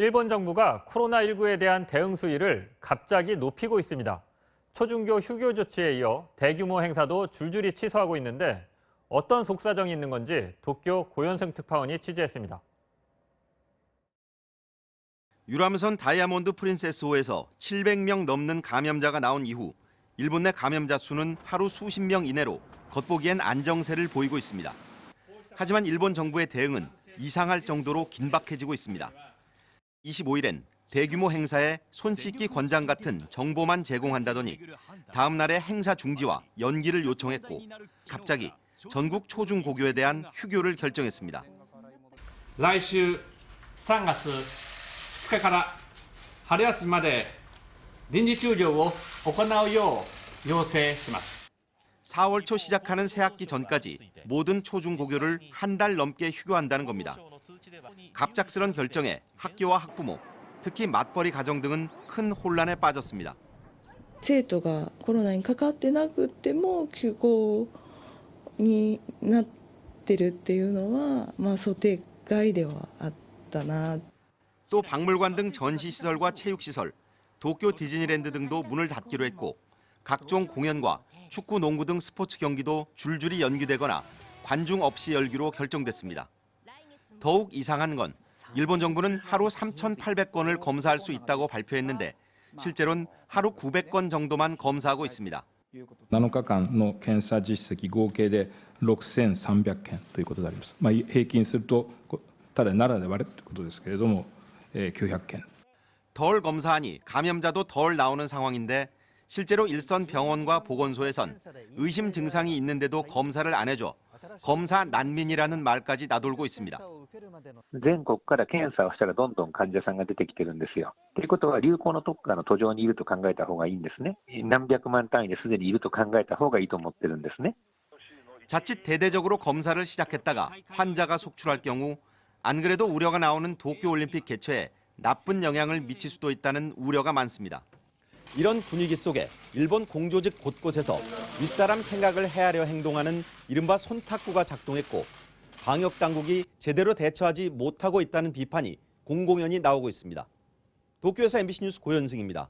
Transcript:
일본 정부가 코로나19에 대한 대응 수위를 갑자기 높이고 있습니다. 초중교 휴교 조치에 이어 대규모 행사도 줄줄이 취소하고 있는데 어떤 속사정이 있는 건지 도쿄 고현승 특파원이 취재했습니다. 유람선 다이아몬드 프린세스호에서 700명 넘는 감염자가 나온 이후 일본 내 감염자 수는 하루 수십 명 이내로 겉보기엔 안정세를 보이고 있습니다. 하지만 일본 정부의 대응은 이상할 정도로 긴박해지고 있습니다. 25일엔 대규모 행사에 손 씻기 권장 같은 정보만 제공한다더니 다음 날의 행사 중지와 연기를 요청했고 갑자기 전국 초중고교에 대한 휴교를 결정했습니다. 来週3月2日から春休みまで臨時休業を行うよう要請します。 4월 초 시작하는 새학기 전까지 모든 초중고교를 한 달 넘게 휴교한다는 겁니다. 갑작스런 결정에 학교와 학부모, 특히 맞벌이 가정 등은 큰 혼란에 빠졌습니다. 生徒がコロナにかかってなくても休校になってるっていうのは、想定外ではあったな。 또 박물관 등 전시시설과 체육시설, 도쿄 디즈니랜드 등도 문을 닫기로 했고 각종 공연과 축구, 농구 등 스포츠 경기도 줄줄이 연기되거나 관중 없이 열기로 결정됐습니다. 더욱 이상한 건 일본 정부는 하루 3,800건을 검사할 수 있다고 발표했는데 실제로는 하루 900건 정도만 검사하고 있습니다. 7日間の検査実績合計で6300件ということであります。平均するとただ奈良で割れということですけれども、900件。 덜 검사하니 감염자도 덜 나오는 상황인데 실제로 일선 병원과 보건소에선 의심 증상이 있는데도 검사를 안 해줘 검사 난민이라는 말까지 나돌고 있습니다. 全国から検査をしたらどんどん患者さんが出てきてるんですよ。ということは流行のどっかの途上にいると考えた方がいいんですね。何百万単位ですでにいると考えた方がいいと思ってるんですね。 자칫 대대적으로 검사를 시작했다가 환자가 속출할 경우 안 그래도 우려가 나오는 도쿄올림픽 개최에 나쁜 영향을 미칠 수도 있다는 우려가 많습니다. 이런 분위기 속에 일본 공조직 곳곳에서 윗사람 생각을 헤아려 행동하는 이른바 손탁구가 작동했고 방역 당국이 제대로 대처하지 못하고 있다는 비판이 공공연히 나오고 있습니다. 도쿄에서 MBC 뉴스 고현승입니다.